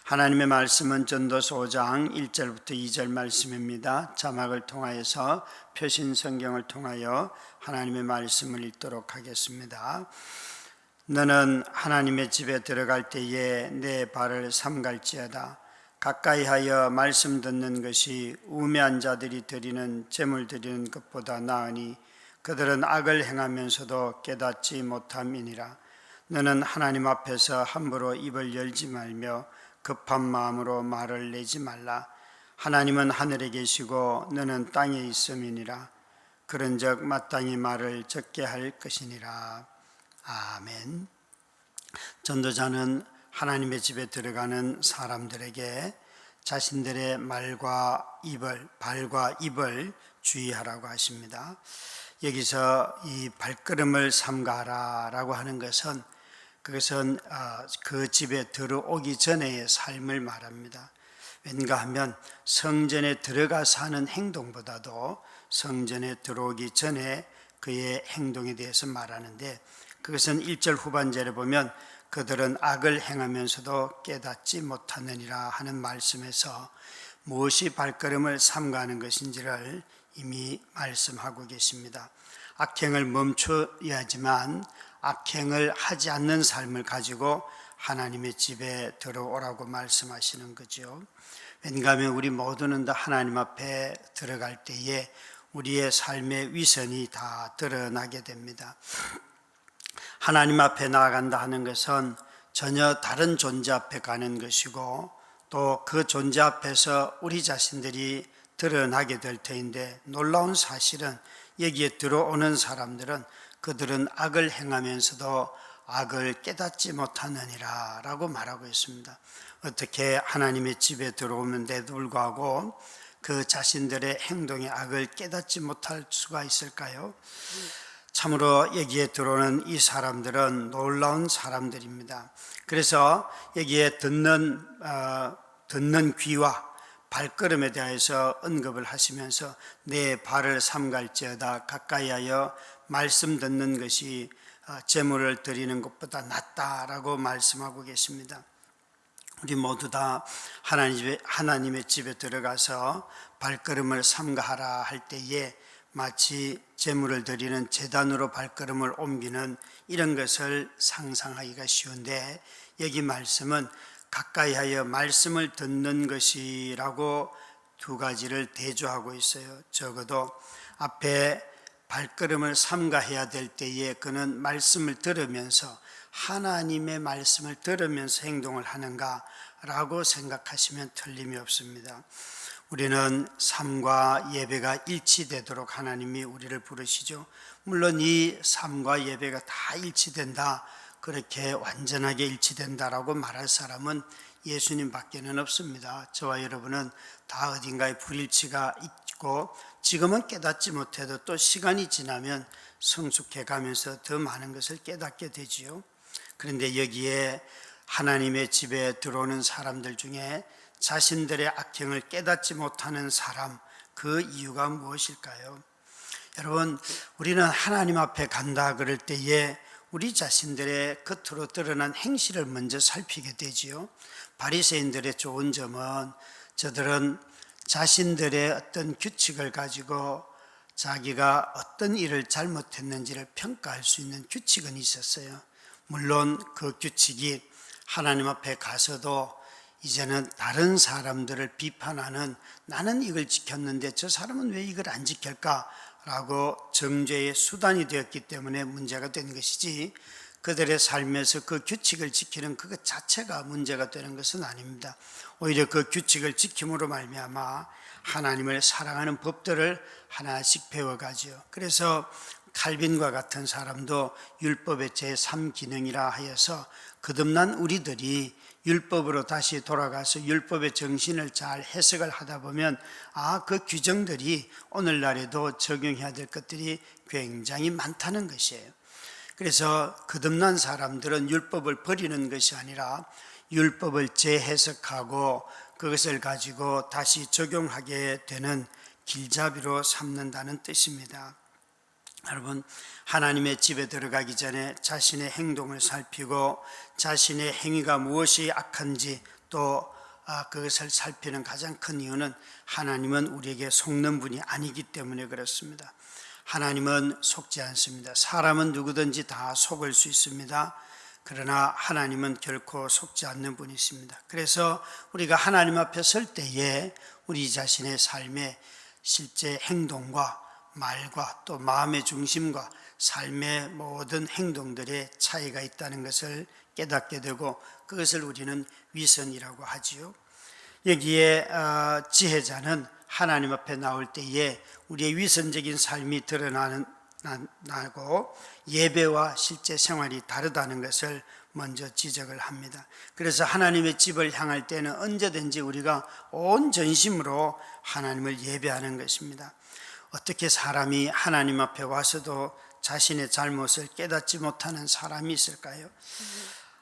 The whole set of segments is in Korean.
하나님의 말씀은 전도서 5장 1절부터 2절 말씀입니다. 자막을 통하여서 표신 성경을 통하여 하나님의 말씀을 읽도록 하겠습니다. 너는 하나님의 집에 들어갈 때에 내 발을 삼갈지어다. 가까이하여 말씀 듣는 것이 우매한 자들이 드리는 제물 드리는 것보다 나으니 그들은 악을 행하면서도 깨닫지 못함이니라. 너는 하나님 앞에서 함부로 입을 열지 말며 급한 마음으로 말을 내지 말라. 하나님은 하늘에 계시고 너는 땅에 있음이니라. 그런즉 마땅히 말을 적게 할 것이니라. 아멘. 전도자는 하나님의 집에 들어가는 사람들에게 자신들의 말과 입을, 발과 입을 주의하라고 하십니다. 여기서 이 발걸음을 삼가라라고 하는 것은 그것은 그 집에 들어오기 전의 삶을 말합니다. 왠가 하면 성전에 들어가서 하는 행동보다도 성전에 들어오기 전에 그의 행동에 대해서 말하는데, 그것은 1절 후반절에 보면 그들은 악을 행하면서도 깨닫지 못하느니라 하는 말씀에서 무엇이 발걸음을 삼가는 것인지를 이미 말씀하고 계십니다. 악행을 멈춰야지만 악행을 하지 않는 삶을 가지고 하나님의 집에 들어오라고 말씀하시는 거죠. 왠가 하면 우리 모두는 다 하나님 앞에 들어갈 때에 우리의 삶의 위선이 다 드러나게 됩니다. 하나님 앞에 나아간다 하는 것은 전혀 다른 존재 앞에 가는 것이고, 또 그 존재 앞에서 우리 자신들이 드러나게 될 터인데, 놀라운 사실은 여기에 들어오는 사람들은 그들은 악을 행하면서도 악을 깨닫지 못하느니라 라고 말하고 있습니다. 어떻게 하나님의 집에 들어오는데도 불구하고 그 자신들의 행동의 악을 깨닫지 못할 수가 있을까요? 참으로 여기에 들어오는 이 사람들은 놀라운 사람들입니다. 그래서 여기에 듣는 귀와 발걸음에 대해서 언급을 하시면서 내 발을 삼갈지어다. 가까이하여 말씀 듣는 것이 제물을 드리는 것보다 낫다라고 말씀하고 계십니다. 우리 모두 다 하나님의 집에 들어가서 발걸음을 삼가하라 할 때에 마치 제물을 드리는 제단으로 발걸음을 옮기는 이런 것을 상상하기가 쉬운데, 여기 말씀은 가까이하여 말씀을 듣는 것이라고 두 가지를 대조하고 있어요. 적어도 앞에 발걸음을 삼가해야 될 때에 그는 말씀을 들으면서, 하나님의 말씀을 들으면서 행동을 하는가라고 생각하시면 틀림이 없습니다. 우리는 삶과 예배가 일치되도록 하나님이 우리를 부르시죠. 물론 이 삶과 예배가 다 일치된다, 그렇게 완전하게 일치된다라고 말할 사람은 예수님 밖에는 없습니다. 저와 여러분은 다 어딘가에 불일치가 있고, 지금은 깨닫지 못해도 또 시간이 지나면 성숙해 가면서 더 많은 것을 깨닫게 되지요. 그런데 여기에 하나님의 집에 들어오는 사람들 중에 자신들의 악행을 깨닫지 못하는 사람, 그 이유가 무엇일까요? 여러분, 우리는 하나님 앞에 간다 그럴 때에 우리 자신들의 겉으로 드러난 행실을 먼저 살피게 되지요. 바리새인들의 좋은 점은 저들은 자신들의 어떤 규칙을 가지고 자기가 어떤 일을 잘못했는지를 평가할 수 있는 규칙은 있었어요. 물론 그 규칙이 하나님 앞에 가서도 이제는 다른 사람들을 비판하는, 나는 이걸 지켰는데 저 사람은 왜 이걸 안 지킬까? 라고 정죄의 수단이 되었기 때문에 문제가 된 것이지, 그들의 삶에서 그 규칙을 지키는 그것 자체가 문제가 되는 것은 아닙니다. 오히려 그 규칙을 지킴으로 말미암아 하나님을 사랑하는 법들을 하나씩 배워가지요. 그래서 칼빈과 같은 사람도 율법의 제3기능이라 하여서 거듭난 우리들이 율법으로 다시 돌아가서 율법의 정신을 잘 해석을 하다 보면 그 규정들이 오늘날에도 적용해야 될 것들이 굉장히 많다는 것이에요. 그래서 거듭난 사람들은 율법을 버리는 것이 아니라 율법을 재해석하고 그것을 가지고 다시 적용하게 되는 길잡이로 삼는다는 뜻입니다. 여러분, 하나님의 집에 들어가기 전에 자신의 행동을 살피고 자신의 행위가 무엇이 악한지, 또 그것을 살피는 가장 큰 이유는 하나님은 우리에게 속는 분이 아니기 때문에 그렇습니다. 하나님은 속지 않습니다. 사람은 누구든지 다 속을 수 있습니다. 그러나 하나님은 결코 속지 않는 분이십니다. 그래서 우리가 하나님 앞에 설 때에 우리 자신의 삶의 실제 행동과 말과 또 마음의 중심과 삶의 모든 행동들의 차이가 있다는 것을 깨닫게 되고 그것을 우리는 위선이라고 하지요. 여기에 지혜자는 하나님 앞에 나올 때에 우리의 위선적인 삶이 드러나고 예배와 실제 생활이 다르다는 것을 먼저 지적을 합니다. 그래서 하나님의 집을 향할 때는 언제든지 우리가 온 전심으로 하나님을 예배하는 것입니다. 어떻게 사람이 하나님 앞에 와서도 자신의 잘못을 깨닫지 못하는 사람이 있을까요?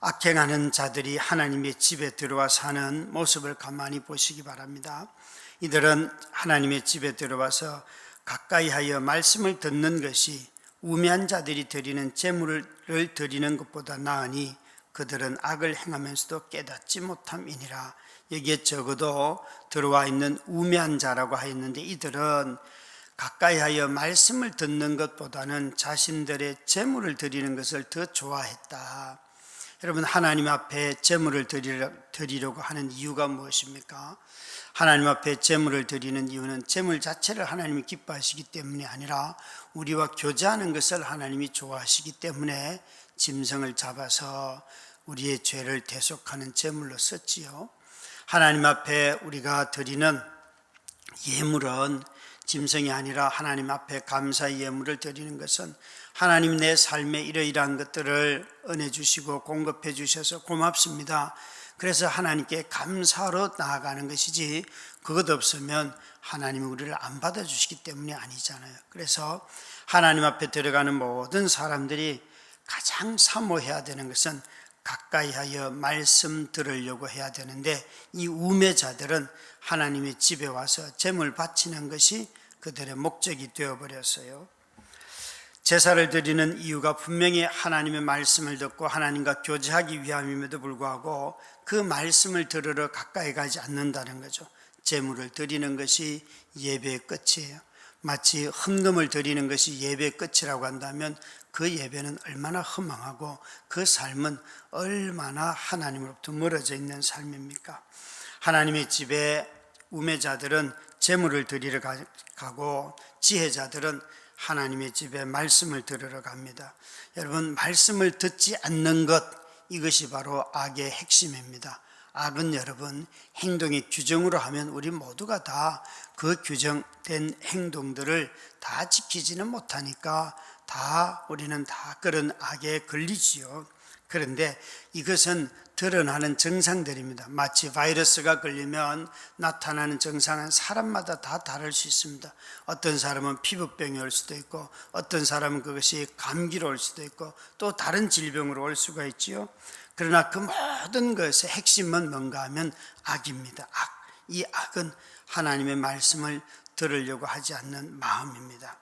악행하는 자들이 하나님의 집에 들어와 사는 모습을 가만히 보시기 바랍니다. 이들은 하나님의 집에 들어와서 가까이 하여 말씀을 듣는 것이 우매한 자들이 드리는 제물을 드리는 것보다 나으니 그들은 악을 행하면서도 깨닫지 못함이니라. 여기에 적어도 들어와 있는 우매한 자라고 하였는데 이들은 가까이 하여 말씀을 듣는 것보다는 자신들의 제물을 드리는 것을 더 좋아했다. 여러분, 하나님 앞에 제물을 드리려고 하는 이유가 무엇입니까? 하나님 앞에 제물을 드리는 이유는 제물 자체를 하나님이 기뻐하시기 때문이 아니라 우리와 교제하는 것을 하나님이 좋아하시기 때문에 짐승을 잡아서 우리의 죄를 대속하는 제물로 썼지요. 하나님 앞에 우리가 드리는 예물은 짐승이 아니라 하나님 앞에 감사의 예물을 드리는 것은 하나님 내 삶에 이러이러한 것들을 은혜 주시고 공급해 주셔서 고맙습니다. 그래서 하나님께 감사로 나아가는 것이지 그것 없으면 하나님이 우리를 안 받아주시기 때문이 아니잖아요. 그래서 하나님 앞에 들어가는 모든 사람들이 가장 사모해야 되는 것은 가까이 하여 말씀 들으려고 해야 되는데 이 우매자들은 하나님의 집에 와서 제물 바치는 것이 그들의 목적이 되어버렸어요. 제사를 드리는 이유가 분명히 하나님의 말씀을 듣고 하나님과 교제하기 위함임에도 불구하고 그 말씀을 들으러 가까이 가지 않는다는 거죠. 제물을 드리는 것이 예배의 끝이에요. 마치 헌금을 드리는 것이 예배의 끝이라고 한다면 그 예배는 얼마나 허망하고 그 삶은 얼마나 하나님으로부터 멀어져 있는 삶입니까? 하나님의 집에 우매자들은 제물을 드리러 가고 지혜자들은 하나님의 집에 말씀을 들으러 갑니다. 여러분, 말씀을 듣지 않는 것, 이것이 바로 악의 핵심입니다. 악은 여러분 행동의 규정으로 하면 우리 모두가 다 그 규정된 행동들을 다 지키지는 못하니까 우리는 다 그런 악에 걸리지요. 그런데 이것은 드러나는 증상들입니다. 마치 바이러스가 걸리면 나타나는 증상은 사람마다 다 다를 수 있습니다. 어떤 사람은 피부병이 올 수도 있고 어떤 사람은 그것이 감기로 올 수도 있고 또 다른 질병으로 올 수가 있지요. 그러나 그 모든 것의 핵심은 뭔가 하면 악입니다. 이 악은 하나님의 말씀을 들으려고 하지 않는 마음입니다.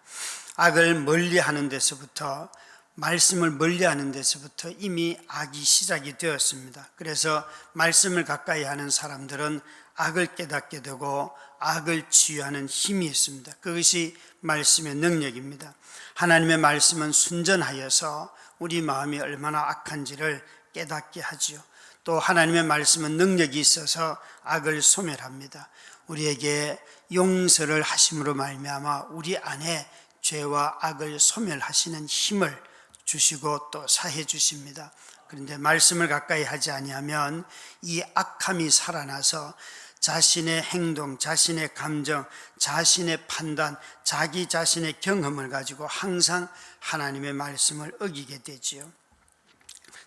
악을 멀리하는 데서부터 말씀을 멀리하는 데서부터 이미 악이 시작이 되었습니다. 그래서 말씀을 가까이 하는 사람들은 악을 깨닫게 되고 악을 치유하는 힘이 있습니다. 그것이 말씀의 능력입니다. 하나님의 말씀은 순전하여서 우리 마음이 얼마나 악한지를 깨닫게 하지요. 또 하나님의 말씀은 능력이 있어서 악을 소멸합니다. 우리에게 용서를 하심으로 말미암아 우리 안에 죄와 악을 소멸하시는 힘을 주시고 또 사해 주십니다. 그런데 말씀을 가까이 하지 아니하면 이 악함이 살아나서 자신의 행동, 자신의 감정, 자신의 판단, 자기 자신의 경험을 가지고 항상 하나님의 말씀을 어기게 되지요.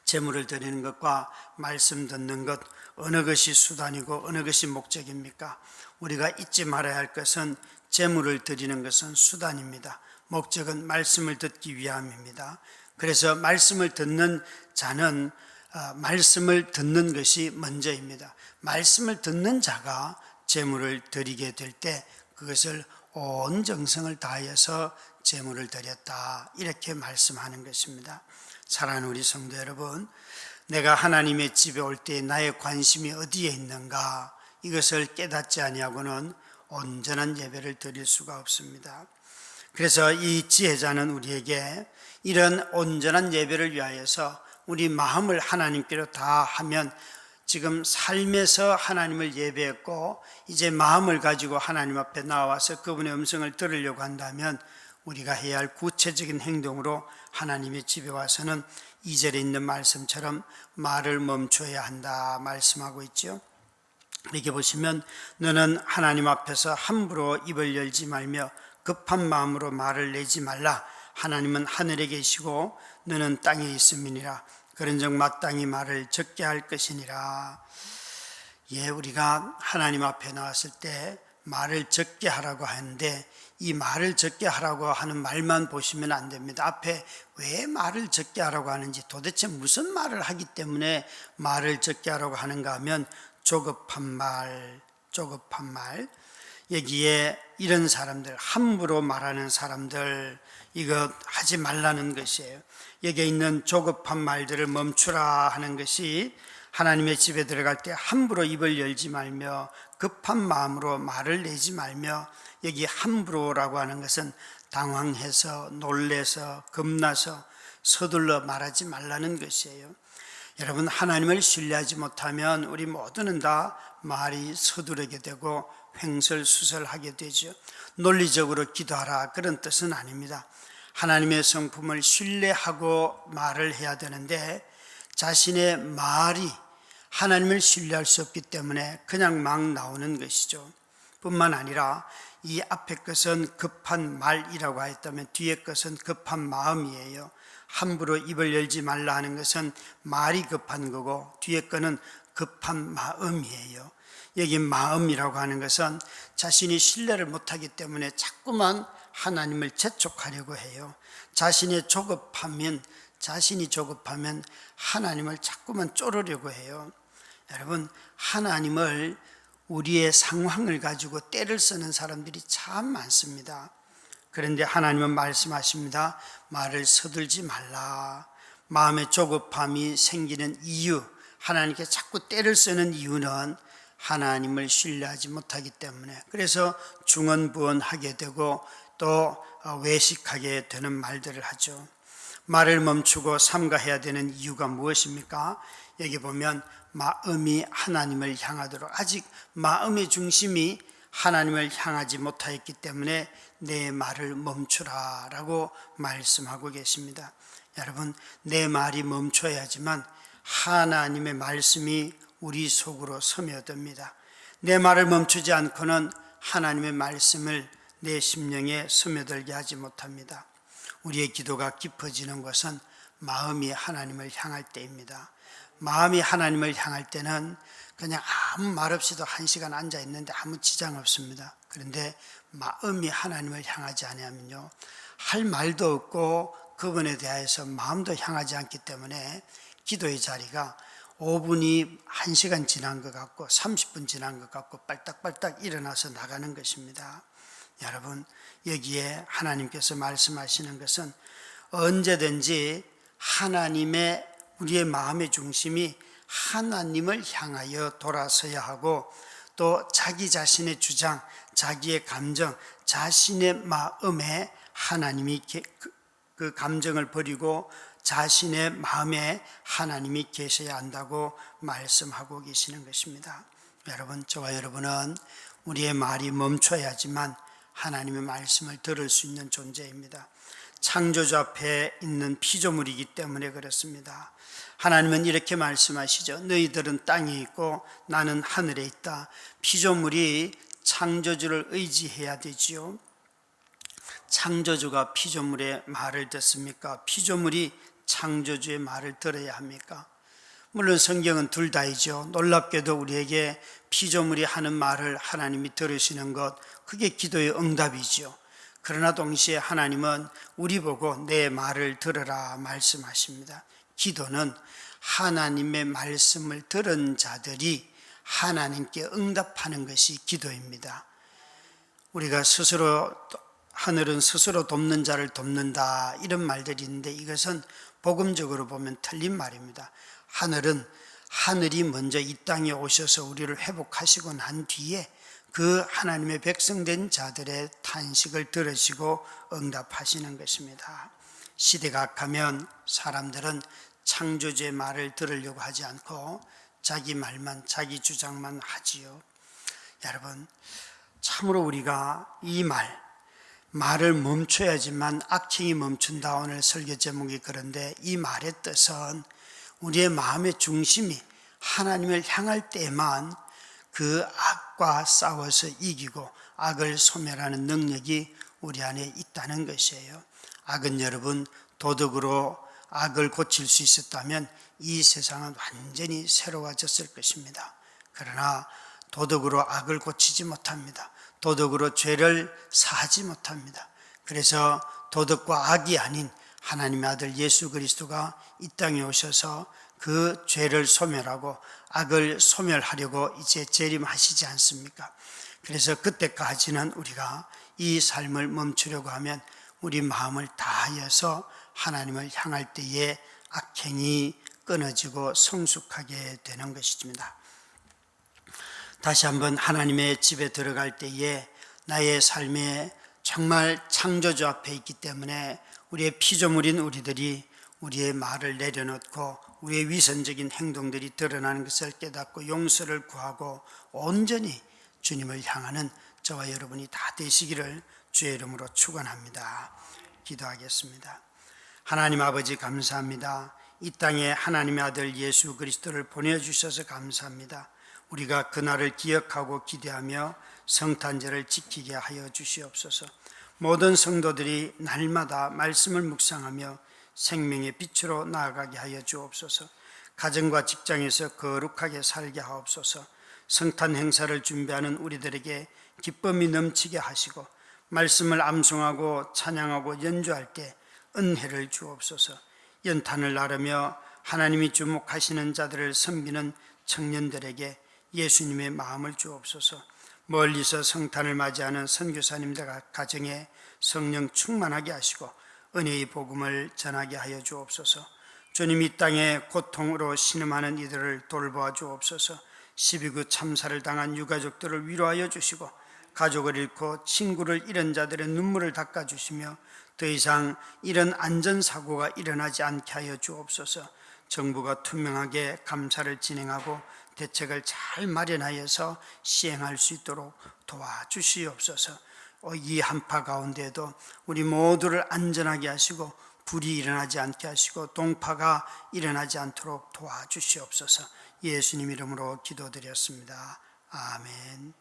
제물을 드리는 것과 말씀 듣는 것, 어느 것이 수단이고 어느 것이 목적입니까? 우리가 잊지 말아야 할 것은 제물을 드리는 것은 수단입니다. 목적은 말씀을 듣기 위함입니다. 그래서 말씀을 듣는 자는 말씀을 듣는 것이 먼저입니다. 말씀을 듣는 자가 제물을 드리게 될 때 그것을 온 정성을 다하여서 제물을 드렸다, 이렇게 말씀하는 것입니다. 사랑하는 우리 성도 여러분, 내가 하나님의 집에 올 때 나의 관심이 어디에 있는가? 이것을 깨닫지 아니하고는 온전한 예배를 드릴 수가 없습니다. 그래서 이 지혜자는 우리에게 이런 온전한 예배를 위하여서 우리 마음을 하나님께로 다 하면, 지금 삶에서 하나님을 예배했고 이제 마음을 가지고 하나님 앞에 나와서 그분의 음성을 들으려고 한다면 우리가 해야 할 구체적인 행동으로 하나님의 집에 와서는 2절에 있는 말씀처럼 말을 멈춰야 한다 말씀하고 있죠. 이렇게 보시면 너는 하나님 앞에서 함부로 입을 열지 말며 급한 마음으로 말을 내지 말라. 하나님은 하늘에 계시고 너는 땅에 있음이니라. 그런즉 마땅히 말을 적게 할 것이니라. 우리가 하나님 앞에 나왔을 때 말을 적게 하라고 하는데, 이 말을 적게 하라고 하는 말만 보시면 안 됩니다. 앞에 왜 말을 적게 하라고 하는지, 도대체 무슨 말을 하기 때문에 말을 적게 하라고 하는가 하면 조급한 말. 여기에 이런 사람들, 함부로 말하는 사람들, 이거 하지 말라는 것이에요. 여기에 있는 조급한 말들을 멈추라 하는 것이, 하나님의 집에 들어갈 때 함부로 입을 열지 말며 급한 마음으로 말을 내지 말며, 여기 함부로라고 하는 것은 당황해서, 놀래서, 겁나서 서둘러 말하지 말라는 것이에요. 여러분, 하나님을 신뢰하지 못하면 우리 모두는 다 말이 서두르게 되고 횡설수설하게 되죠. 논리적으로 기도하라, 그런 뜻은 아닙니다. 하나님의 성품을 신뢰하고 말을 해야 되는데, 자신의 말이 하나님을 신뢰할 수 없기 때문에 그냥 막 나오는 것이죠. 뿐만 아니라 이 앞에 것은 급한 말이라고 하였다면 뒤에 것은 급한 마음이에요. 함부로 입을 열지 말라 하는 것은 말이 급한 거고, 뒤에 거는 급한 마음이에요. 여기 마음이라고 하는 것은 자신이 신뢰를 못하기 때문에 자꾸만 하나님을 재촉하려고 해요. 자신이 조급하면 하나님을 자꾸만 쫓으려고 해요. 여러분, 하나님을, 우리의 상황을 가지고 떼를 쓰는 사람들이 참 많습니다. 그런데 하나님은 말씀하십니다. 말을 서둘지 말라. 마음의 조급함이 생기는 이유, 하나님께 자꾸 떼를 쓰는 이유는 하나님을 신뢰하지 못하기 때문에, 그래서 중언부언하게 되고 또 외식하게 되는 말들을 하죠. 말을 멈추고 삼가해야 되는 이유가 무엇입니까? 여기 보면 마음이 하나님을 향하도록, 아직 마음의 중심이 하나님을 향하지 못하였기 때문에 내 말을 멈추라 라고 말씀하고 계십니다. 여러분, 내 말이 멈춰야지만 하나님의 말씀이 우리 속으로 스며듭니다. 내 말을 멈추지 않고는 하나님의 말씀을 내 심령에 스며들게 하지 못합니다. 우리의 기도가 깊어지는 것은 마음이 하나님을 향할 때입니다. 마음이 하나님을 향할 때는 그냥 아무 말 없이도 1시간 앉아 있는데 아무 지장 없습니다. 그런데 마음이 하나님을 향하지 않으면요, 할 말도 없고 그분에 대해서 마음도 향하지 않기 때문에 기도의 자리가 5분이 1시간 지난 것 같고 30분 지난 것 같고 빨딱빨딱 일어나서 나가는 것입니다. 여러분, 여기에 하나님께서 말씀하시는 것은 언제든지 하나님의, 우리의 마음의 중심이 하나님을 향하여 돌아서야 하고, 또 자기 자신의 주장, 자기의 감정, 자신의 마음에 하나님이 그 감정을 버리고 자신의 마음에 하나님이 계셔야 한다고 말씀하고 계시는 것입니다. 여러분, 저와 여러분은 우리의 말이 멈춰야지만 하나님의 말씀을 들을 수 있는 존재입니다. 창조주 앞에 있는 피조물이기 때문에 그렇습니다. 하나님은 이렇게 말씀하시죠. 너희들은 땅에 있고 나는 하늘에 있다. 피조물이 창조주를 의지해야 되지요. 창조주가 피조물의 말을 듣습니까? 피조물이 창조주의 말을 들어야 합니까? 물론 성경은 둘 다이죠. 놀랍게도 우리에게 피조물이 하는 말을 하나님이 들으시는 것, 그게 기도의 응답이죠. 그러나 동시에 하나님은 우리 보고 내 말을 들으라 말씀하십니다. 기도는 하나님의 말씀을 들은 자들이 하나님께 응답하는 것이 기도입니다. 우리가 스스로, 하늘은 스스로 돕는 자를 돕는다, 이런 말들이 있는데 이것은 복음적으로 보면 틀린 말입니다. 하늘은 하늘이 먼저 이 땅에 오셔서 우리를 회복하시고 난 뒤에 그 하나님의 백성된 자들의 탄식을 들으시고 응답하시는 것입니다. 시대가 가면 사람들은 창조주의 말을 들으려고 하지 않고 자기 말만, 자기 주장만 하지요. 여러분, 참으로 우리가 이 말을 멈춰야지만 악행이 멈춘다. 오늘 설교 제목이 그런데 이 말의 뜻은 우리의 마음의 중심이 하나님을 향할 때만 그 악과 싸워서 이기고 악을 소멸하는 능력이 우리 안에 있다는 것이에요. 악은 여러분, 도덕으로 악을 고칠 수 있었다면 이 세상은 완전히 새로워졌을 것입니다. 그러나 도덕으로 악을 고치지 못합니다. 도덕으로 죄를 사하지 못합니다. 그래서 도덕과 악이 아닌 하나님의 아들 예수 그리스도가 이 땅에 오셔서 그 죄를 소멸하고 악을 소멸하려고 이제 재림하시지 않습니까? 그래서 그때까지는 우리가 이 삶을 멈추려고 하면 우리 마음을 다하여서 하나님을 향할 때에 악행이 끊어지고 성숙하게 되는 것입니다. 다시 한번 하나님의 집에 들어갈 때에 나의 삶에 정말 창조주 앞에 있기 때문에 우리의 피조물인 우리들이 우리의 말을 내려놓고 우리의 위선적인 행동들이 드러나는 것을 깨닫고 용서를 구하고 온전히 주님을 향하는 저와 여러분이 다 되시기를 주의 이름으로 축원합니다. 기도하겠습니다. 하나님 아버지 감사합니다. 이 땅에 하나님의 아들 예수 그리스도를 보내주셔서 감사합니다. 우리가 그날을 기억하고 기대하며 성탄절을 지키게 하여 주시옵소서. 모든 성도들이 날마다 말씀을 묵상하며 생명의 빛으로 나아가게 하여 주옵소서. 가정과 직장에서 거룩하게 살게 하옵소서. 성탄 행사를 준비하는 우리들에게 기쁨이 넘치게 하시고 말씀을 암송하고 찬양하고 연주할 때 은혜를 주옵소서. 연탄을 나르며 하나님이 주목하시는 자들을 섬기는 청년들에게 예수님의 마음을 주옵소서. 멀리서 성탄을 맞이하는 선교사님들 가정에 성령 충만하게 하시고 은혜의 복음을 전하게 하여 주옵소서. 주님, 이 땅에 고통으로 신음하는 이들을 돌보아 주옵소서. 12구 참사를 당한 유가족들을 위로하여 주시고 가족을 잃고 친구를 잃은 자들의 눈물을 닦아주시며 더 이상 이런 안전사고가 일어나지 않게 하여 주옵소서. 정부가 투명하게 감사를 진행하고 대책을 잘 마련하여서 시행할 수 있도록 도와주시옵소서. 이 한파 가운데도 우리 모두를 안전하게 하시고 불이 일어나지 않게 하시고 동파가 일어나지 않도록 도와주시옵소서. 예수님 이름으로 기도드렸습니다. 아멘.